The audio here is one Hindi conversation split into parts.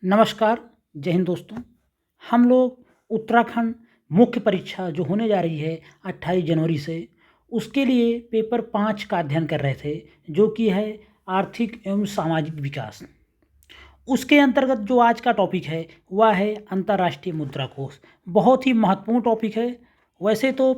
नमस्कार, जय हिंद दोस्तों। हम लोग उत्तराखंड मुख्य परीक्षा जो होने जा रही है 28 जनवरी से, उसके लिए पेपर 5 का अध्ययन कर रहे थे, जो कि है आर्थिक एवं सामाजिक विकास। उसके अंतर्गत जो आज का टॉपिक है वह है अंतर्राष्ट्रीय मुद्रा कोष। बहुत ही महत्वपूर्ण टॉपिक है। वैसे तो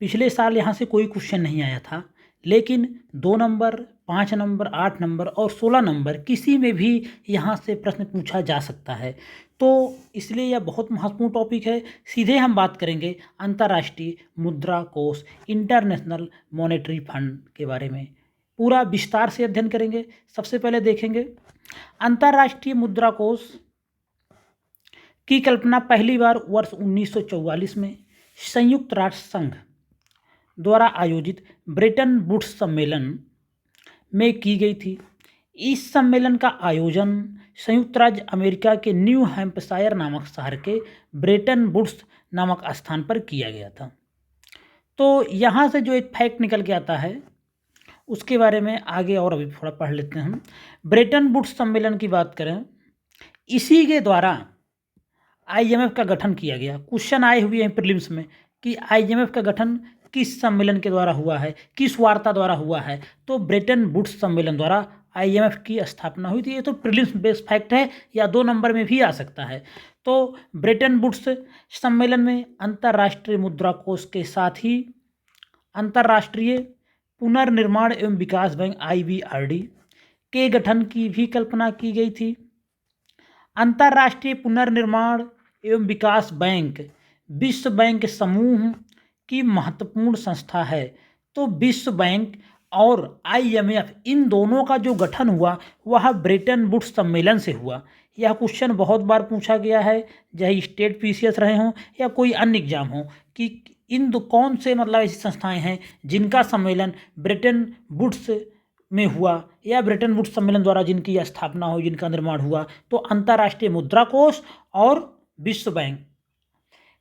पिछले साल यहाँ से कोई क्वेश्चन नहीं आया था, लेकिन 2 नंबर, 5 नंबर, 8 नंबर और 16 नंबर किसी में भी यहाँ से प्रश्न पूछा जा सकता है। तो इसलिए यह बहुत महत्वपूर्ण टॉपिक है। सीधे हम बात करेंगे अंतर्राष्ट्रीय मुद्रा कोष, इंटरनेशनल मॉनेटरी फंड के बारे में। पूरा विस्तार से अध्ययन करेंगे। सबसे पहले देखेंगे अंतर्राष्ट्रीय मुद्रा कोष की कल्पना पहली बार वर्ष 1944 में संयुक्त राष्ट्र संघ द्वारा आयोजित ब्रेटन वुड्स सम्मेलन में की गई थी। इस सम्मेलन का आयोजन संयुक्त राज्य अमेरिका के न्यू हैम्पशायर नामक शहर के ब्रेटन वुड्स नामक स्थान पर किया गया था। तो यहाँ से जो एक फैक्ट निकल के आता है उसके बारे में आगे और अभी थोड़ा पढ़ लेते हैं हम। ब्रेटन वुड्स सम्मेलन की बात करें, इसी के द्वारा IMF का गठन किया गया। क्वेश्चन आए हुए हैं प्रीलिम्स में कि IMF का गठन किस सम्मेलन के द्वारा हुआ है, किस वार्ता द्वारा हुआ है। तो ब्रेटन वुड्स सम्मेलन द्वारा IMF की स्थापना हुई थी। ये तो प्रीलिम्स बेस्ड फैक्ट है, या 2 नंबर में भी आ सकता है। तो ब्रेटन वुड्स सम्मेलन में अंतर्राष्ट्रीय मुद्रा कोष के साथ ही अंतर्राष्ट्रीय पुनर्निर्माण एवं विकास बैंक IBRD के गठन की भी कल्पना की गई थी। अंतर्राष्ट्रीय पुनर्निर्माण एवं विकास बैंक विश्व बैंक समूह की महत्वपूर्ण संस्था है। तो विश्व बैंक और IMF इन दोनों का जो गठन हुआ वह ब्रेटन वुड्स सम्मेलन से हुआ। यह क्वेश्चन बहुत बार पूछा गया है, चाहे स्टेट PCS रहे हों या कोई अन्य एग्जाम हो, कि इन कौन से मतलब ऐसी संस्थाएं हैं जिनका सम्मेलन ब्रेटन वुड्स में हुआ, या ब्रेटन वुड्स सम्मेलन द्वारा जिनकी स्थापना हो, जिनका निर्माण हुआ। तो अंतर्राष्ट्रीय मुद्रा कोष और विश्व बैंक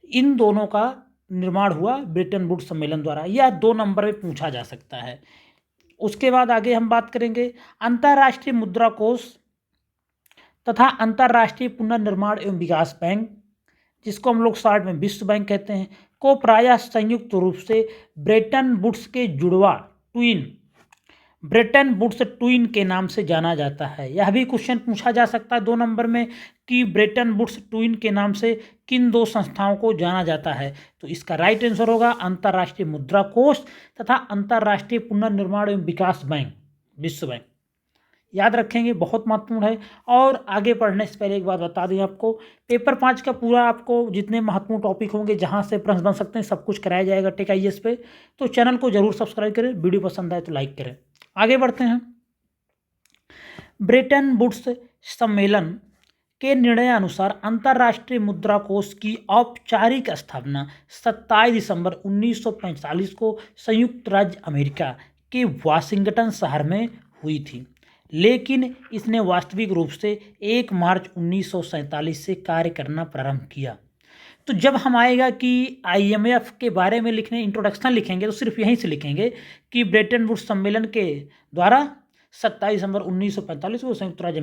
इन दोनों का निर्माण हुआ ब्रेटन वुड्स सम्मेलन द्वारा। यह 2 नंबर में पूछा जा सकता है। उसके बाद आगे हम बात करेंगे अंतर्राष्ट्रीय मुद्रा कोष तथा अंतर्राष्ट्रीय पुनर्निर्माण एवं विकास बैंक, जिसको हम लोग शॉर्ट में विश्व बैंक कहते हैं, को प्रायः संयुक्त रूप से ब्रेटन वुड्स के जुड़वा ट्विन ब्रेटन वुड्स ट्विन के नाम से जाना जाता है। यह भी क्वेश्चन पूछा जा सकता है 2 नंबर में कि ब्रेटन वुड्स ट्विन के नाम से किन 2 संस्थाओं को जाना जाता है। तो इसका राइट आंसर होगा अंतर्राष्ट्रीय मुद्रा कोष तथा अंतर्राष्ट्रीय पुनर्निर्माण एवं विकास बैंक, विश्व बैंक। याद रखेंगे, बहुत महत्वपूर्ण है। और आगे पढ़ने से पहले एक बात बता दें आपको, पेपर 5 का पूरा आपको जितने महत्वपूर्ण टॉपिक होंगे जहां से प्रश्न बन सकते हैं सब कुछ कराया जाएगा टेक IAS पे। तो चैनल को जरूर सब्सक्राइब करें, वीडियो पसंद आए तो लाइक करें। आगे बढ़ते हैं। ब्रेटन वुड्स सम्मेलन के निर्णय अनुसार अंतर्राष्ट्रीय मुद्रा कोष की औपचारिक स्थापना 27 दिसंबर 1945 को संयुक्त राज्य अमेरिका के वाशिंगटन शहर में हुई थी, लेकिन इसने वास्तविक रूप से 1 मार्च 1947 से कार्य करना प्रारंभ किया। तो जब हम आएगा कि IMF के बारे में लिखने, इंट्रोडक्शन लिखेंगे, तो सिर्फ यहीं से लिखेंगे कि ब्रेटन वुड्स सम्मेलन के द्वारा 27 दिसंबर 1945 को संयुक्त राज्य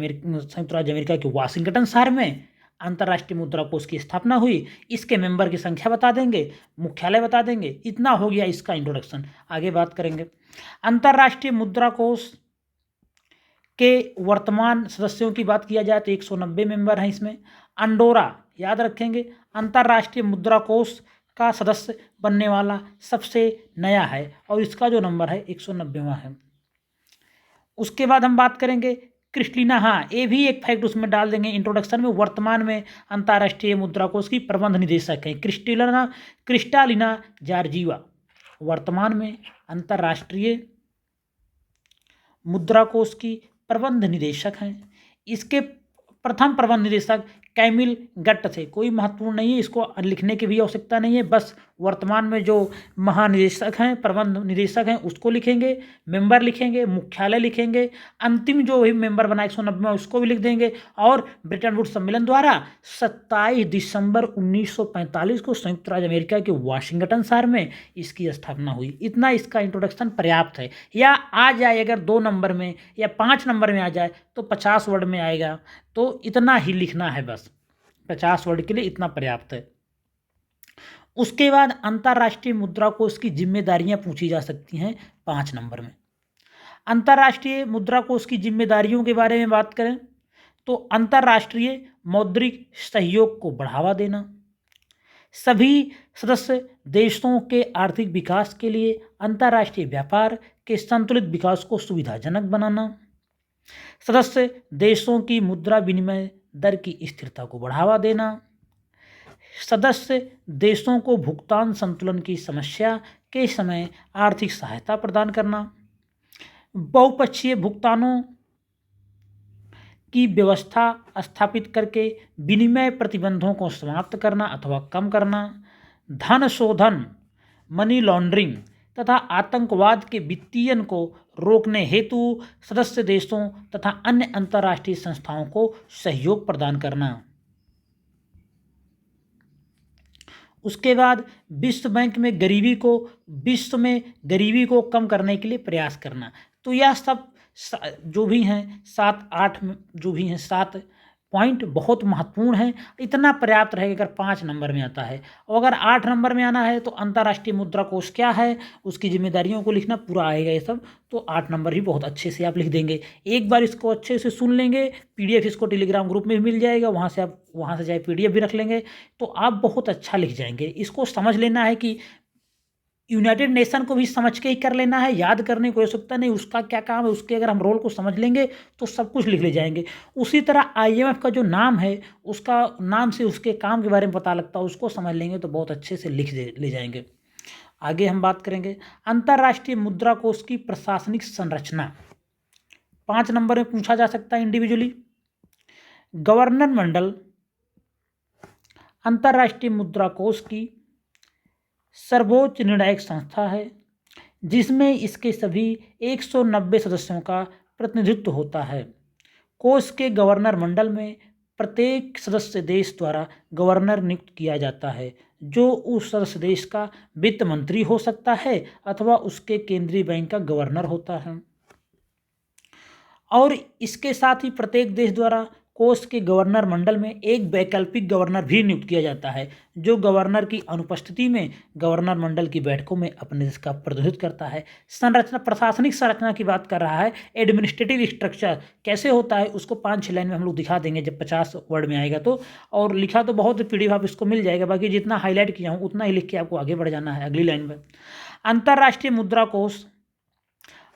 अमेरिका के वाशिंगटन शहर में अंतर्राष्ट्रीय मुद्रा कोष की स्थापना हुई। इसके मेंबर की संख्या बता देंगे, मुख्यालय बता देंगे। इतना हो गया इसका इंट्रोडक्शन। आगे बात करेंगे। अंतर्राष्ट्रीय मुद्रा कोष के वर्तमान सदस्यों की बात किया जाए तो 190 मेंबर हैं इसमें। अंडोरा, याद रखेंगे, अंतर्राष्ट्रीय मुद्रा कोष का सदस्य बनने वाला सबसे नया है और इसका जो नंबर है 190वां है। उसके बाद हम बात करेंगे क्रिस्टलिना। हाँ, ये भी एक फैक्ट उसमें डाल देंगे इंट्रोडक्शन में। वर्तमान में अंतर्राष्ट्रीय मुद्रा कोष की प्रबंध निदेशक है क्रिस्टालिना जॉर्जिवा। वर्तमान में अंतर्राष्ट्रीय मुद्रा कोष की प्रबंध निदेशक हैं। इसके प्रथम प्रबंध निदेशक कैमिल गट्ट थे। कोई महत्वपूर्ण नहीं है, इसको लिखने की भी आवश्यकता नहीं है, बस वर्तमान में जो महानिदेशक हैं, प्रबंध निदेशक हैं, उसको लिखेंगे, मेंबर लिखेंगे, मुख्यालय लिखेंगे, अंतिम जो भी मेंबर बना 190 उसको भी लिख देंगे। और ब्रिटेन वुड्स सम्मेलन द्वारा 27 दिसंबर 1945 को संयुक्त राज्य अमेरिका के वाशिंगटन शहर में इसकी स्थापना हुई। इतना इसका इंट्रोडक्शन पर्याप्त है। या आ जाए अगर 2 नंबर में या 5 नंबर में आ जाए तो 50 वर्ड में आएगा, तो इतना ही लिखना है, बस 50 वर्ड के लिए इतना पर्याप्त है। उसके बाद अंतर्राष्ट्रीय मुद्रा कोष की जिम्मेदारियां पूछी जा सकती हैं 5 नंबर में। अंतर्राष्ट्रीय मुद्रा कोष की जिम्मेदारियों के बारे में बात करें तो अंतर्राष्ट्रीय मौद्रिक सहयोग को बढ़ावा देना, सभी सदस्य देशों के आर्थिक विकास के लिए अंतर्राष्ट्रीय व्यापार के संतुलित विकास को सुविधाजनक बनाना, सदस्य देशों की मुद्रा विनिमय दर की स्थिरता को बढ़ावा देना, सदस्य देशों को भुगतान संतुलन की समस्या के समय आर्थिक सहायता प्रदान करना, बहुपक्षीय भुगतानों की व्यवस्था स्थापित करके विनिमय प्रतिबंधों को समाप्त करना अथवा कम करना, धन शोधन मनी लॉन्ड्रिंग तथा आतंकवाद के वित्तीयन को रोकने हेतु सदस्य देशों तथा अन्य अंतर्राष्ट्रीय संस्थाओं को सहयोग प्रदान करना। उसके बाद विश्व में गरीबी को कम करने के लिए प्रयास करना। तो यह सब जो भी हैं 7-8 जो भी हैं 7 पॉइंट बहुत महत्वपूर्ण है। इतना पर्याप्त रहेगा अगर 5 नंबर में आता है। और अगर 8 नंबर में आना है तो अंतर्राष्ट्रीय मुद्रा कोष क्या है, उसकी जिम्मेदारियों को लिखना पूरा आएगा ये सब, तो 8 नंबर भी बहुत अच्छे से आप लिख देंगे। एक बार इसको अच्छे से सुन लेंगे, PDF इसको टेलीग्राम ग्रुप में भी मिल जाएगा, वहाँ से चाहे PDF भी रख लेंगे तो आप बहुत अच्छा लिख जाएंगे। इसको समझ लेना है कि यूनाइटेड नेशन को भी समझ के ही कर लेना है, याद करने को आवश्यकता नहीं, उसका क्या काम है, उसके अगर हम रोल को समझ लेंगे तो सब कुछ लिख ले जाएंगे। उसी तरह IMF का जो नाम है, उसका नाम से उसके काम के बारे में पता लगता है, उसको समझ लेंगे तो बहुत अच्छे से लिख ले जाएंगे। आगे हम बात करेंगे अंतर्राष्ट्रीय मुद्रा कोष की प्रशासनिक संरचना। 5 नंबर में पूछा जा सकता है इंडिविजुअली। गवर्नर मंडल अंतर्राष्ट्रीय मुद्रा कोष की सर्वोच्च निर्णायक संस्था है, जिसमें इसके सभी 190 सदस्यों का प्रतिनिधित्व होता है। कोष के गवर्नर मंडल में प्रत्येक सदस्य देश द्वारा गवर्नर नियुक्त किया जाता है, जो उस सदस्य देश का वित्त मंत्री हो सकता है अथवा उसके केंद्रीय बैंक का गवर्नर होता है। और इसके साथ ही प्रत्येक देश द्वारा कोष के गवर्नर मंडल में एक वैकल्पिक गवर्नर भी नियुक्त किया जाता है, जो गवर्नर की अनुपस्थिति में गवर्नर मंडल की बैठकों में अपने देश का प्रतिनिधित्व करता है। संरचना, प्रशासनिक संरचना की बात कर रहा है। एडमिनिस्ट्रेटिव स्ट्रक्चर कैसे होता है उसको 5-6 लाइन में हम लोग दिखा देंगे जब 50 वर्ड में आएगा तो। और लिखा तो बहुत PDF आप इसको मिल जाएगा, बाकी जितना हाईलाइट किया हूँ उतना ही लिख के आपको आगे बढ़ जाना है अगली लाइन में। अंतर्राष्ट्रीय मुद्रा कोष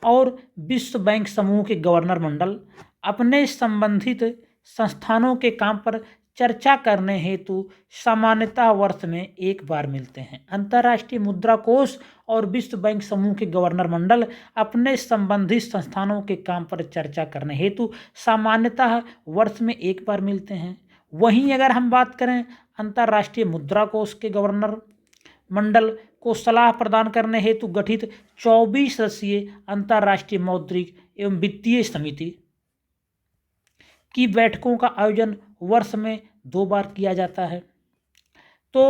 और विश्व बैंक समूह के गवर्नर मंडल अपने संबंधित संस्थानों के काम पर चर्चा करने हेतु सामान्यतः वर्ष में एक बार मिलते हैं। अंतर्राष्ट्रीय मुद्रा कोष और विश्व बैंक समूह के गवर्नर मंडल अपने संबंधित संस्थानों के काम पर चर्चा करने हेतु सामान्यतः वर्ष में एक बार मिलते हैं। वहीं अगर हम बात करें अंतर्राष्ट्रीय मुद्रा कोष के गवर्नर मंडल को सलाह प्रदान करने हेतु गठित 24 सदस्यीय अंतर्राष्ट्रीय मौद्रिक एवं वित्तीय समिति की बैठकों का आयोजन वर्ष में 2 बार किया जाता है। तो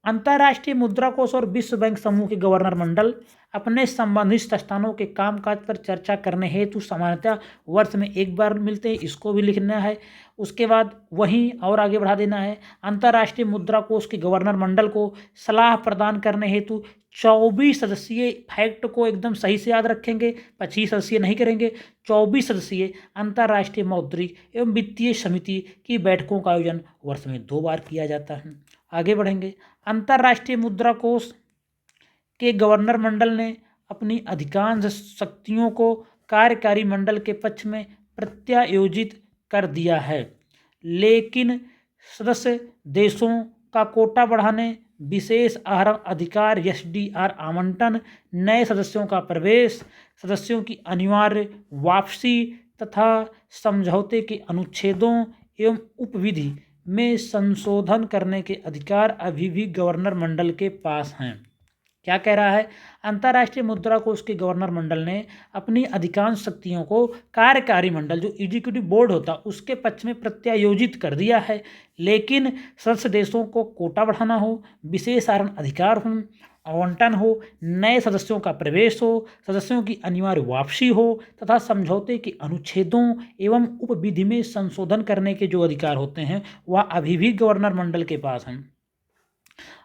अंतर्राष्ट्रीय मुद्रा कोष और विश्व बैंक समूह के गवर्नर मंडल अपने संबंधित संस्थानों के कामकाज पर चर्चा करने हेतु सामान्यतः वर्ष में एक बार मिलते हैं, इसको भी लिखना है। उसके बाद वहीं और आगे बढ़ा देना है, अंतर्राष्ट्रीय मुद्रा कोष के गवर्नर मंडल को सलाह प्रदान करने हेतु 24 सदस्यीय, फैक्ट को एकदम सही से याद रखेंगे, 25 सदस्यीय नहीं करेंगे, 24 सदस्यीय अंतर्राष्ट्रीय मौद्रिक एवं वित्तीय समिति की बैठकों का आयोजन वर्ष में 2 बार किया जाता है। आगे बढ़ेंगे, अंतर्राष्ट्रीय मुद्रा कोष के गवर्नर मंडल ने अपनी अधिकांश शक्तियों को कार्यकारी मंडल के पक्ष में प्रत्यायोजित कर दिया है, लेकिन सदस्य देशों का कोटा बढ़ाने, विशेष अधिकार SDR आवंटन, नए सदस्यों का प्रवेश, सदस्यों की अनिवार्य वापसी तथा समझौते के अनुच्छेदों एवं उपविधि में संशोधन करने के अधिकार अभी भी गवर्नर मंडल के पास हैं। क्या कह रहा है? अंतर्राष्ट्रीय मुद्रा कोष के गवर्नर मंडल ने अपनी अधिकांश शक्तियों को कार्यकारी मंडल जो एग्जीक्यूटिव बोर्ड होता उसके पक्ष में प्रत्यायोजित कर दिया है, लेकिन सदस्य देशों को कोटा बढ़ाना हो, विशेष सारण अधिकार हो, आवंटन हो, नए सदस्यों का प्रवेश हो, सदस्यों की अनिवार्य वापसी हो तथा समझौते के अनुच्छेदों एवं उपविधि में संशोधन करने के जो अधिकार होते हैं वह अभी भी गवर्नर मंडल के पास हैं।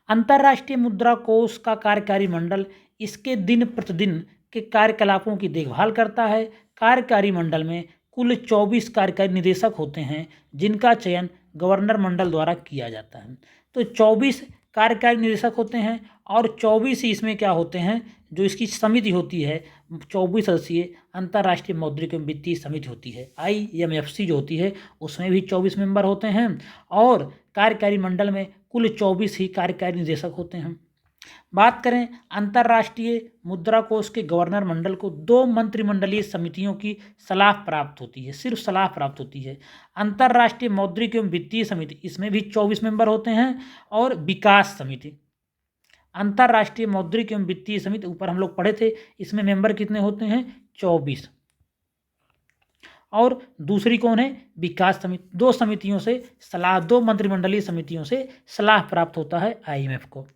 अंतर्राष्ट्रीय मुद्रा कोष का कार्यकारी मंडल इसके दिन प्रतिदिन के कार्यकलापों की देखभाल करता है। कार्यकारी मंडल में कुल 24 कार्यकारी निदेशक होते हैं जिनका चयन गवर्नर मंडल द्वारा किया जाता है। तो 24 कार्यकारी निदेशक होते हैं और 24 ही इसमें क्या होते हैं, जो इसकी समिति होती है 24 सदस्यीय अंतर्राष्ट्रीय मौद्रिक एवं वित्तीय समिति होती है, IMFC जो होती है उसमें भी 24 मेंबर होते हैं और कार्यकारी मंडल में कुल 24 ही कार्यकारी निदेशक होते हैं। बात करें अंतर्राष्ट्रीय मुद्रा कोष के गवर्नर मंडल को 2 मंत्रिमंडलीय समितियों की सलाह प्राप्त होती है, सिर्फ सलाह प्राप्त होती है। अंतर्राष्ट्रीय मौद्रिक एवं वित्तीय समिति इसमें भी 24 मेंबर होते हैं और विकास समिति, अंतर्राष्ट्रीय मौद्रिक एवं वित्तीय समिति ऊपर हम लोग पढ़े थे, इसमें मेंबर कितने होते हैं 24। और दूसरी कौन है, विकास समिति। 2 समितियों से सलाह, 2 मंत्रिमंडलीय समितियों से सलाह प्राप्त होता है IMF को।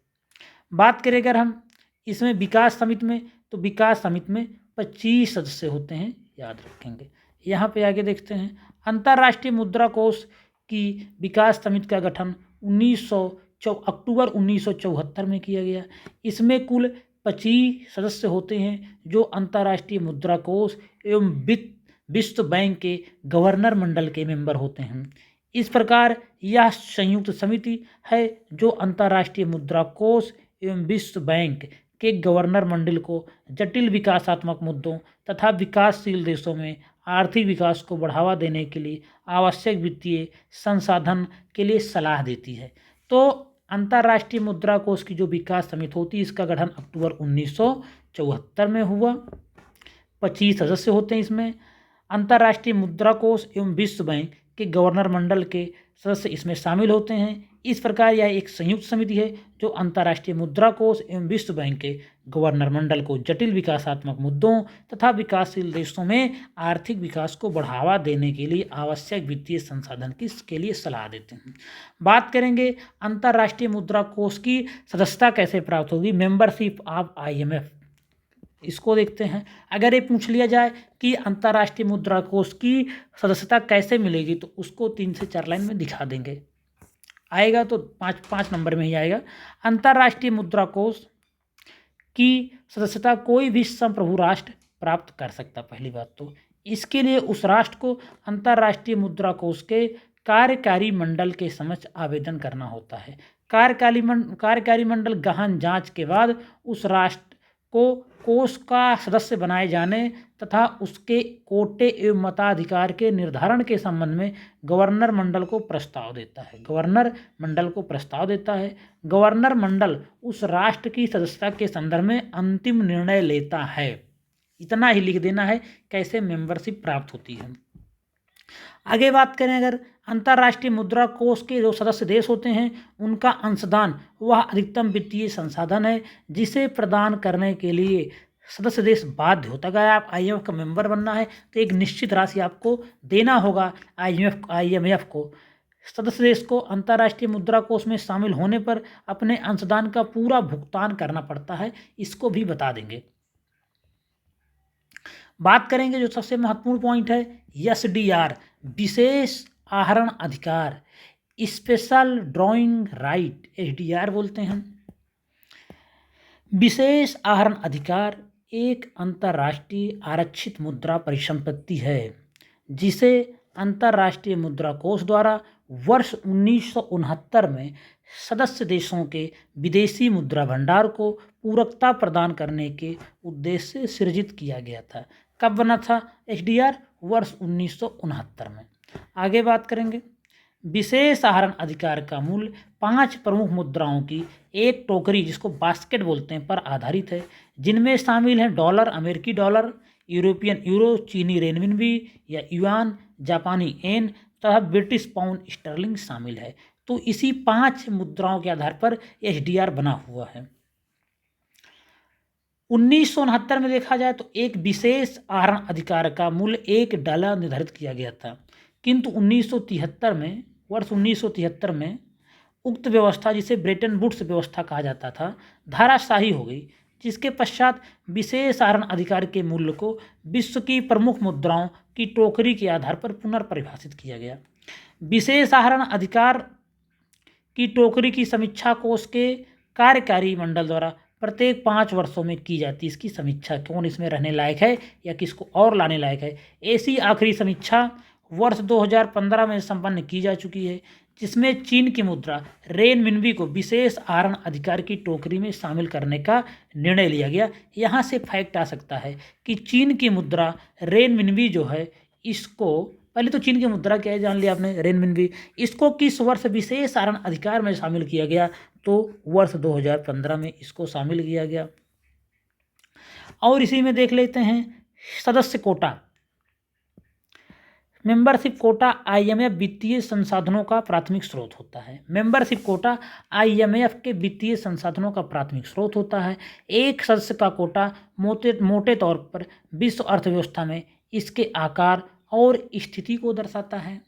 बात करें अगर हम इसमें विकास समिति में, तो विकास समिति में 25 सदस्य होते हैं, याद रखेंगे। यहाँ पे आगे देखते हैं अंतर्राष्ट्रीय मुद्रा कोष की विकास समिति का गठन अक्टूबर 1974 में किया गया। इसमें कुल 25 सदस्य होते हैं जो अंतर्राष्ट्रीय मुद्रा कोष एवं विश्व बैंक के गवर्नर मंडल के मेंबर होते हैं। इस प्रकार यह संयुक्त समिति है जो अंतर्राष्ट्रीय मुद्रा कोष एवं विश्व बैंक के गवर्नर मंडल को जटिल विकासात्मक मुद्दों तथा विकासशील देशों में आर्थिक विकास को बढ़ावा देने के लिए आवश्यक वित्तीय संसाधन के लिए सलाह देती है। तो अंतर्राष्ट्रीय मुद्रा कोष की जो विकास समिति होती है इसका गठन अक्टूबर 1974 में हुआ। 25 सदस्य होते हैं इसमें। अंतर्राष्ट्रीय मुद्रा कोष एवं विश्व बैंक के गवर्नर मंडल के सदस्य इसमें शामिल होते हैं। इस प्रकार यह एक संयुक्त समिति है जो अंतर्राष्ट्रीय मुद्रा कोष एवं विश्व बैंक के गवर्नर मंडल को जटिल विकासात्मक मुद्दों तथा विकासशील देशों में आर्थिक विकास को बढ़ावा देने के लिए आवश्यक वित्तीय संसाधन के लिए सलाह देते हैं। बात करेंगे अंतर्राष्ट्रीय मुद्रा कोष की सदस्यता कैसे प्राप्त होगी, मेंबरशिप ऑफ IMF, इसको देखते हैं। अगर ये पूछ लिया जाए कि अंतर्राष्ट्रीय मुद्रा कोष की सदस्यता कैसे मिलेगी तो उसको 3 से 4 लाइन में दिखा देंगे, आएगा तो 5 नंबर में ही आएगा। अंतर्राष्ट्रीय मुद्रा कोष की सदस्यता कोई भी संप्रभु राष्ट्र प्राप्त कर सकता। पहली बात तो इसके लिए उस राष्ट्र को अंतर्राष्ट्रीय मुद्रा कोष के कार्यकारी मंडल के समक्ष आवेदन करना होता है। कार्यकारी मंडल गहन जांच के बाद उस राष्ट्र को कोष का सदस्य बनाए जाने तथा उसके कोटे एवं मताधिकार के निर्धारण के संबंध में गवर्नर मंडल को प्रस्ताव देता है। गवर्नर मंडल उस राष्ट्र की सदस्यता के संदर्भ में अंतिम निर्णय लेता है। इतना ही लिख देना है कैसे मेंबरशिप प्राप्त होती है। आगे बात करें अगर अंतर्राष्ट्रीय मुद्रा कोष के जो सदस्य देश होते हैं उनका अंशदान वह अधिकतम वित्तीय संसाधन है जिसे प्रदान करने के लिए सदस्य देश बाध्य होता है। अगर आप IMF का मेंबर बनना है तो एक निश्चित राशि आपको देना होगा IMF को। सदस्य देश को अंतर्राष्ट्रीय मुद्रा कोष में शामिल होने पर अपने अंशदान का पूरा भुगतान करना पड़ता है, इसको भी बता देंगे। बात करेंगे जो सबसे महत्वपूर्ण पॉइंट है SDR, विशेष आहरण अधिकार, स्पेशल ड्रॉइंग राइट, SDR बोलते हैं। विशेष आहरण अधिकार एक अंतर्राष्ट्रीय आरक्षित मुद्रा परिसंपत्ति है जिसे अंतर्राष्ट्रीय मुद्रा कोष द्वारा वर्ष 1969 में सदस्य देशों के विदेशी मुद्रा भंडार को पूरकता प्रदान करने के उद्देश्य से सृजित किया गया था। कब बना था SDR? वर्ष 1969 में। आगे बात करेंगे विशेष आहरण अधिकार का मूल्य 5 प्रमुख मुद्राओं की एक टोकरी जिसको बास्केट बोलते हैं पर आधारित है, जिनमें शामिल हैं डॉलर, अमेरिकी डॉलर, यूरोपियन यूरो, चीनी रेनमिनबी या युआन, जापानी येन, तथा ब्रिटिश पाउंड स्टर्लिंग शामिल है। तो इसी 5 मुद्राओं के आधार पर SDR बना हुआ है। 1969 में देखा जाए तो एक विशेष आहरण अधिकार का मूल्य $1 निर्धारित किया गया था, किंतु 1973 में वर्ष 1973 में उक्त व्यवस्था, जिसे ब्रेटन वुड्स व्यवस्था कहा जाता था, धाराशाही हो गई, जिसके पश्चात विशेष आहरण अधिकार के मूल्य को विश्व की प्रमुख मुद्राओं की टोकरी के आधार पर पुनर्परिभाषित किया गया। विशेष आहरण अधिकार की टोकरी की समीक्षा कोष के कार्यकारी मंडल द्वारा प्रत्येक 5 वर्षों में की जाती है। इसकी समीक्षा कौन इसमें रहने लायक है या किसको और लाने लायक है। ऐसी आखिरी समीक्षा वर्ष 2015 में संपन्न की जा चुकी है, जिसमें चीन की मुद्रा रेनमिनबी को विशेष आहरण अधिकार की टोकरी में शामिल करने का निर्णय लिया गया। यहाँ से फैक्ट आ सकता है कि चीन की मुद्रा रेनमिनबी जो है, इसको पहले तो चीन की मुद्रा क्या है जान लिया आपने, रेनमिनबी, इसको किस वर्ष विशेष आहरण अधिकार में शामिल किया गया, तो वर्ष 2015 में इसको शामिल किया गया। और इसी में देख लेते हैं सदस्य कोटा। मेंबरशिप कोटा IMF वित्तीय संसाधनों का प्राथमिक स्रोत होता है। मेंबरशिप कोटा IMF के वित्तीय संसाधनों का प्राथमिक स्रोत होता है। एक सदस्य का कोटा मोटे तौर पर विश्व अर्थव्यवस्था में इसके आकार और स्थिति को दर्शाता है।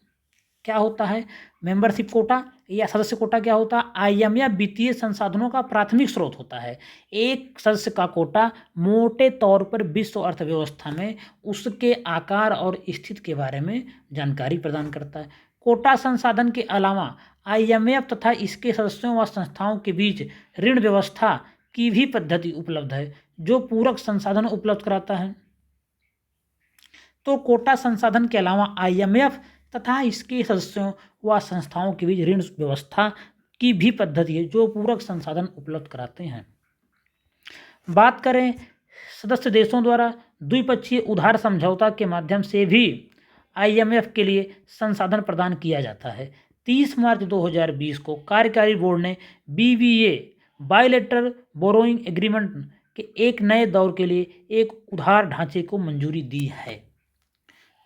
क्या होता है मेंबरशिप कोटा या सदस्य कोटा? क्या होता है? IMF वित्तीय संसाधनों का प्राथमिक स्रोत होता है। एक सदस्य का कोटा मोटे तौर पर विश्व अर्थव्यवस्था में उसके आकार और स्थिति के बारे में जानकारी प्रदान करता है। कोटा संसाधन के अलावा IMF तथा इसके सदस्यों व संस्थाओं के बीच ऋण व्यवस्था की भी पद्धति उपलब्ध है, जो पूरक संसाधन उपलब्ध कराता है। तो कोटा संसाधन के अलावा IMF तथा इसके सदस्यों व संस्थाओं के बीच ऋण व्यवस्था की भी पद्धति है, जो पूरक संसाधन उपलब्ध कराते हैं। बात करें सदस्य देशों द्वारा द्विपक्षीय उधार समझौता के माध्यम से भी IMF के लिए संसाधन प्रदान किया जाता है। 30 मार्च 2020 को कार्यकारी बोर्ड ने BBA बायलैटरल बोरोइंग एग्रीमेंट के एक नए दौर के लिए एक उधार ढांचे को मंजूरी दी है।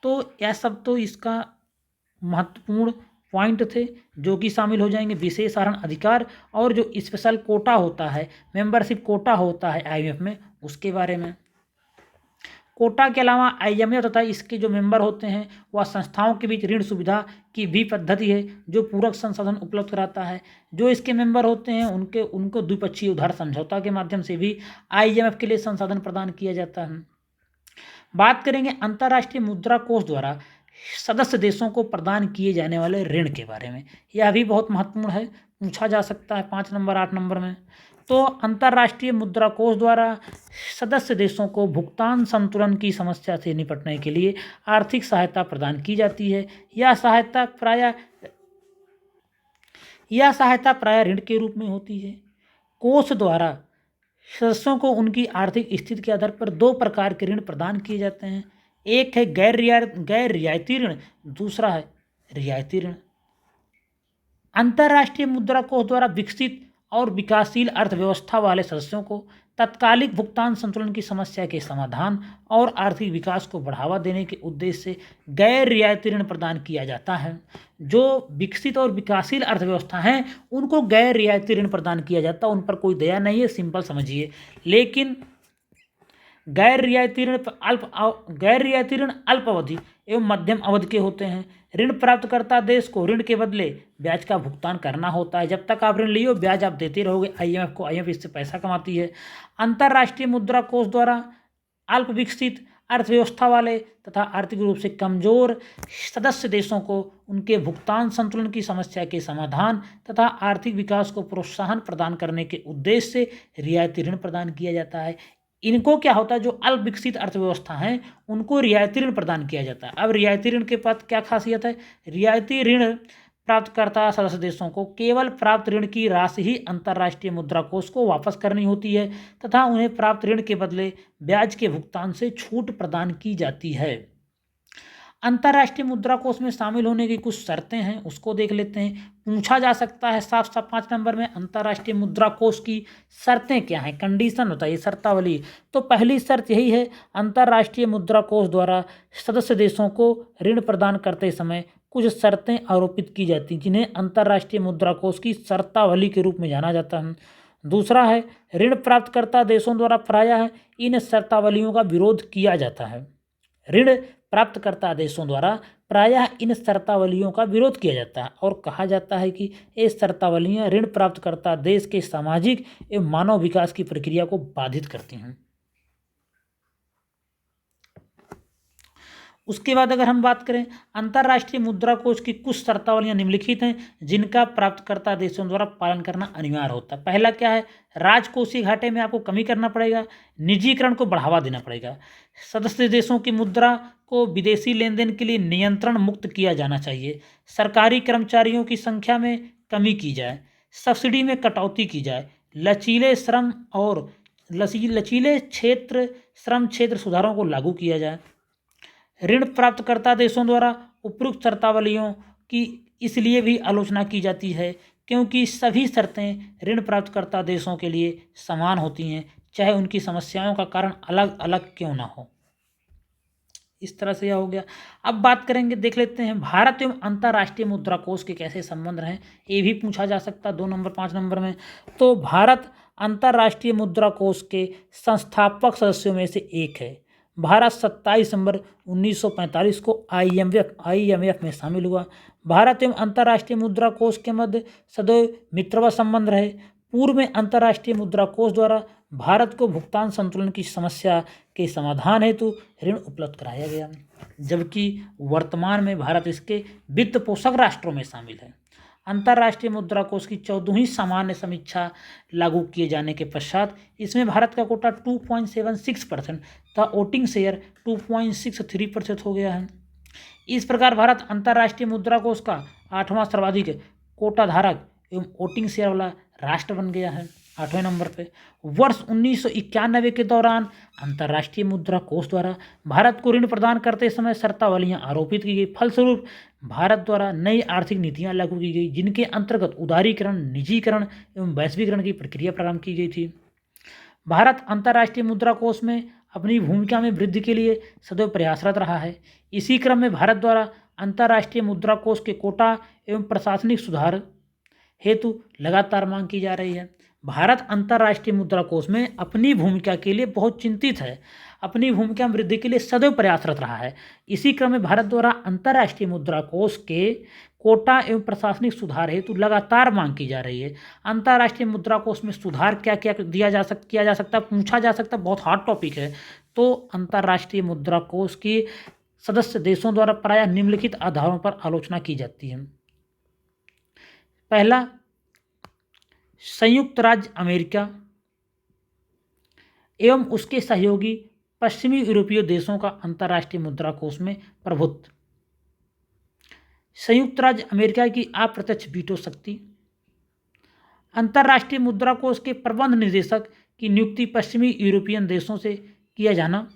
तो यह सब तो इसका महत्वपूर्ण पॉइंट थे जो कि शामिल हो जाएंगे। विशेष आहरण अधिकार और जो स्पेशल कोटा होता है, मेंबरशिप कोटा होता है IMF में, उसके बारे में। कोटा के अलावा IMF तथा इसके जो मेंबर होते हैं वह संस्थाओं के बीच ऋण सुविधा की भी पद्धति है, जो पूरक संसाधन उपलब्ध कराता है। जो इसके मेंबर होते हैं उनको द्विपक्षीय उधार समझौता के माध्यम से भी IMF के लिए संसाधन प्रदान किया जाता है। बात करेंगे अंतर्राष्ट्रीय मुद्रा कोष द्वारा सदस्य देशों को प्रदान किए जाने वाले ऋण के बारे में। यह भी बहुत महत्वपूर्ण है, पूछा जा सकता है 5 नंबर 8 नंबर में। तो अंतर्राष्ट्रीय मुद्रा कोष द्वारा सदस्य देशों को भुगतान संतुलन की समस्या से निपटने के लिए आर्थिक सहायता प्रदान की जाती है। यह सहायता प्रायः ऋण के रूप में होती है। कोष द्वारा सदस्यों को उनकी आर्थिक स्थिति के आधार पर 2 प्रकार के ऋण प्रदान किए जाते हैं। एक है गैर रियायती ऋण, दूसरा है रियायती ऋण। अंतर्राष्ट्रीय मुद्रा कोष द्वारा विकसित और विकासशील अर्थव्यवस्था वाले सदस्यों को तत्कालिक भुगतान संतुलन की समस्या के समाधान और आर्थिक विकास को बढ़ावा देने के उद्देश्य से गैर रियायती ऋण प्रदान किया जाता है। जो विकसित और विकासशील अर्थव्यवस्था हैं उनको गैर रियायती ऋण प्रदान किया जाता है, उन पर कोई दया नहीं है, सिंपल समझिए। लेकिन गैर रियायती ऋण अल्प अवधि एवं मध्यम अवधि के होते हैं। ऋण प्राप्तकर्ता देश को ऋण के बदले ब्याज का भुगतान करना होता है। जब तक आप ऋण लियो ब्याज आप देते रहोगे IMF को, IMF इससे पैसा कमाती है। अंतर्राष्ट्रीय मुद्रा कोष द्वारा अल्प विकसित अर्थव्यवस्था वाले तथा आर्थिक रूप से कमजोर सदस्य देशों को उनके भुगतान संतुलन की समस्या के समाधान तथा आर्थिक विकास को प्रोत्साहन प्रदान करने के उद्देश्य से रियायती ऋण प्रदान किया जाता है। इनको क्या होता है, जो अल्प विकसित अर्थव्यवस्था हैं उनको रियायती ऋण प्रदान किया जाता है। अब रियायती ऋण के पास क्या खासियत है? रियायती ऋण प्राप्तकर्ता सदस्य देशों को केवल प्राप्त ऋण की राशि ही अंतर्राष्ट्रीय मुद्रा कोष को वापस करनी होती है तथा उन्हें प्राप्त ऋण के बदले ब्याज के भुगतान से छूट प्रदान की जाती है। अंतर्राष्ट्रीय मुद्रा कोष में शामिल होने की कुछ शर्तें हैं, उसको देख लेते हैं। पूछा जा सकता है साफ 5 नंबर में अंतर्राष्ट्रीय मुद्रा कोष की शर्तें क्या हैं, कंडीशन होता है ये शर्तावली। तो पहली शर्त यही है, अंतर्राष्ट्रीय मुद्रा कोष द्वारा सदस्य देशों को ऋण प्रदान करते समय कुछ शर्तें आरोपित की जाती हैं जिन्हें अंतर्राष्ट्रीय मुद्रा कोष की शर्तावली के रूप में जाना जाता है। दूसरा है ऋण प्राप्तकर्ता देशों द्वारा प्रायः इन शर्तावलियों का विरोध किया जाता है। ऋण प्राप्तकर्ता देशों द्वारा प्रायः इन शर्तावलियों का विरोध किया जाता है और कहा जाता है कि ये शर्तावलियाँ ऋण प्राप्तकर्ता देश के सामाजिक एवं मानव विकास की प्रक्रिया को बाधित करती हैं। उसके बाद अगर हम बात करें अंतर्राष्ट्रीय मुद्रा कोष की कुछ शर्तावलियाँ निम्नलिखित हैं जिनका प्राप्तकर्ता देशों द्वारा पालन करना अनिवार्य होता है। पहला क्या है, राजकोषीय घाटे में आपको कमी करना पड़ेगा, निजीकरण को बढ़ावा देना पड़ेगा, सदस्य देशों की मुद्रा को विदेशी लेन देन के लिए नियंत्रण मुक्त किया जाना चाहिए, सरकारी कर्मचारियों की संख्या में कमी की जाए, सब्सिडी में कटौती की जाए, लचीले श्रम क्षेत्र सुधारों को लागू किया जाए। ऋण प्राप्तकर्ता देशों द्वारा उपयुक्त शर्तावलियों की इसलिए भी आलोचना की जाती है क्योंकि सभी शर्तें ऋण प्राप्तकर्ता देशों के लिए समान होती हैं, चाहे उनकी समस्याओं का कारण अलग अलग क्यों ना हो। इस तरह से यह हो गया। अब बात करेंगे, देख लेते हैं भारत एवं अंतर्राष्ट्रीय मुद्रा कोष के कैसे संबंध रहे, ये भी पूछा जा सकता है 2 नंबर 5 नंबर में। तो भारत अंतर्राष्ट्रीय मुद्रा कोष के संस्थापक सदस्यों में से एक है। भारत 27 दिसंबर 1945 को IMF में शामिल हुआ। भारत एवं अंतर्राष्ट्रीय मुद्रा कोष के मध्य सदैव मित्रवत संबंध रहे। पूर्व में अंतर्राष्ट्रीय मुद्रा कोष द्वारा भारत को भुगतान संतुलन की समस्या के समाधान हेतु ऋण उपलब्ध कराया गया, जबकि वर्तमान में भारत इसके वित्त पोषक राष्ट्रों में शामिल है। अंतर्राष्ट्रीय मुद्रा कोष की 14वीं सामान्य समीक्षा लागू किए जाने के पश्चात इसमें भारत का कोटा 2.76% तथा वोटिंग शेयर 2.63% हो गया है। इस प्रकार भारत अंतर्राष्ट्रीय मुद्रा कोष का 8वां सर्वाधिक कोटा धारक एवं वोटिंग शेयर वाला राष्ट्र बन गया है, 8वें नंबर पे। वर्ष 1991 के दौरान अंतर्राष्ट्रीय मुद्रा कोष द्वारा भारत को ऋण प्रदान करते समय शर्तावलियां आरोपित की गई। फलस्वरूप भारत द्वारा नई आर्थिक नीतियां लागू की गई जिनके अंतर्गत उदारीकरण, निजीकरण एवं वैश्वीकरण की प्रक्रिया प्रारंभ की गई थी। भारत अंतर्राष्ट्रीय मुद्रा कोष में अपनी भूमिका में वृद्धि के लिए सदैव प्रयासरत रहा है। इसी क्रम में भारत द्वारा अंतर्राष्ट्रीय मुद्रा कोष के कोटा एवं प्रशासनिक सुधार हेतु लगातार मांग की जा रही है। भारत अंतर्राष्ट्रीय मुद्रा कोष में अपनी भूमिका के लिए बहुत चिंतित है, अपनी भूमिका में वृद्धि के लिए सदैव प्रयासरत रहा है। इसी क्रम में भारत द्वारा अंतर्राष्ट्रीय मुद्रा कोष के कोटा एवं प्रशासनिक सुधार हेतु लगातार मांग की जा रही है। अंतर्राष्ट्रीय मुद्रा कोष में सुधार क्या क्या किया जा सकता है, पूछा जा सकता है, बहुत हॉट टॉपिक है। तो अंतर्राष्ट्रीय मुद्रा कोष की सदस्य देशों द्वारा प्रायः निम्नलिखित आधारों पर आलोचना की जाती है। पहला, संयुक्त राज्य अमेरिका एवं उसके सहयोगी पश्चिमी यूरोपीय देशों का अंतर्राष्ट्रीय मुद्रा कोष में प्रभुत्व। संयुक्त राज्य अमेरिका की अप्रत्यक्ष वीटो शक्ति। अंतर्राष्ट्रीय मुद्रा कोष के प्रबंध निदेशक की नियुक्ति पश्चिमी यूरोपियन देशों से किया जाना।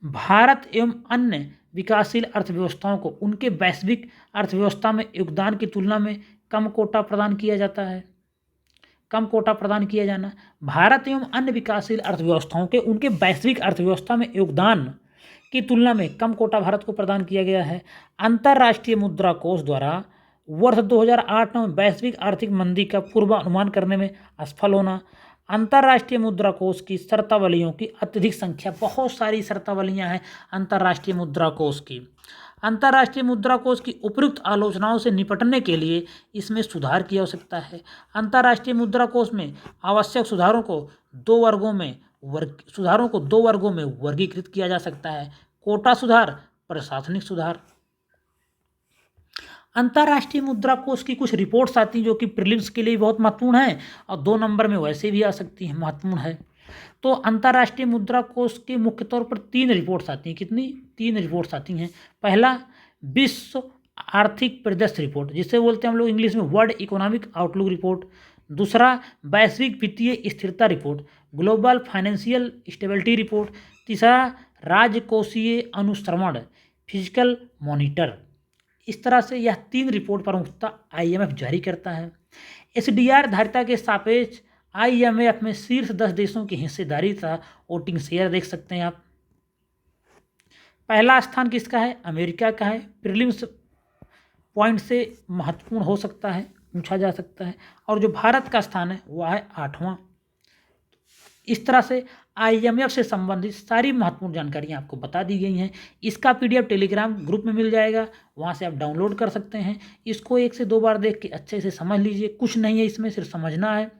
भारत एवं अन्य विकासशील अर्थव्यवस्थाओं को उनके वैश्विक अर्थव्यवस्था में योगदान की तुलना में कम कोटा प्रदान किया जाता है। कम कोटा प्रदान किया जाना। भारत एवं अन्य विकासशील अर्थव्यवस्थाओं के उनके वैश्विक अर्थव्यवस्था में योगदान की तुलना में कम कोटा भारत को प्रदान किया गया है। अंतर्राष्ट्रीय मुद्रा कोष द्वारा वर्ष 2008 में वैश्विक आर्थिक मंदी का पूर्वानुमान करने में असफल होना। अंतर्राष्ट्रीय मुद्रा कोष की शर्तावलियों की अत्यधिक संख्या, बहुत सारी शर्तावलियां हैं अंतर्राष्ट्रीय मुद्रा कोष की। अंतर्राष्ट्रीय मुद्रा कोष की उपयुक्त आलोचनाओं से निपटने के लिए इसमें सुधार की आवश्यकता है। अंतर्राष्ट्रीय मुद्रा कोष में आवश्यक सुधारों को दो वर्गों में वर्गीकृत किया जा सकता है: कोटा सुधार, प्रशासनिक सुधार। अंतर्राष्ट्रीय मुद्रा कोष की कुछ रिपोर्ट्स आती हैं जो कि प्रीलिम्स के लिए बहुत महत्वपूर्ण है और 2 नंबर में वैसे भी आ सकती हैं, महत्वपूर्ण है। तो अंतर्राष्ट्रीय मुद्रा कोष के मुख्य तौर पर 3 रिपोर्ट्स आती हैं। कितनी? 3 रिपोर्ट्स आती हैं। पहला, विश्व आर्थिक परिदृश्य रिपोर्ट, जिसे बोलते हैं हम लोग इंग्लिश में वर्ल्ड इकोनॉमिक आउटलुक रिपोर्ट। दूसरा, वैश्विक वित्तीय स्थिरता report, global financial stability report. तीसरा, राजकोषीय अनुश्रवण, फिजिकल मॉनिटर। इस तरह से यह 3 रिपोर्ट प्रमुखता IMF जारी करता है। SDR धारिता के सापेक्ष IMF में शीर्ष 10 देशों की हिस्सेदारी तथा वोटिंग शेयर देख सकते हैं आप। पहला स्थान किसका है? अमेरिका का है। प्रीलिम्स पॉइंट से महत्वपूर्ण हो सकता है, पूछा जा सकता है। और जो भारत का स्थान है वह है 8वां। इस तरह से IMF से संबंधित सारी महत्वपूर्ण जानकारियाँ आपको बता दी गई हैं। इसका PDF टेलीग्राम ग्रुप में मिल जाएगा, वहाँ से आप डाउनलोड कर सकते हैं। इसको 1 से 2 बार देख के अच्छे से समझ लीजिए, कुछ नहीं है इसमें, सिर्फ समझना है।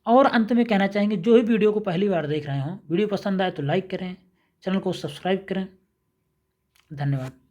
और अंत में कहना चाहेंगे, जो भी वीडियो को पहली बार देख रहे हों, वीडियो पसंद आए तो लाइक करें, चैनल को सब्सक्राइब करें। धन्यवाद।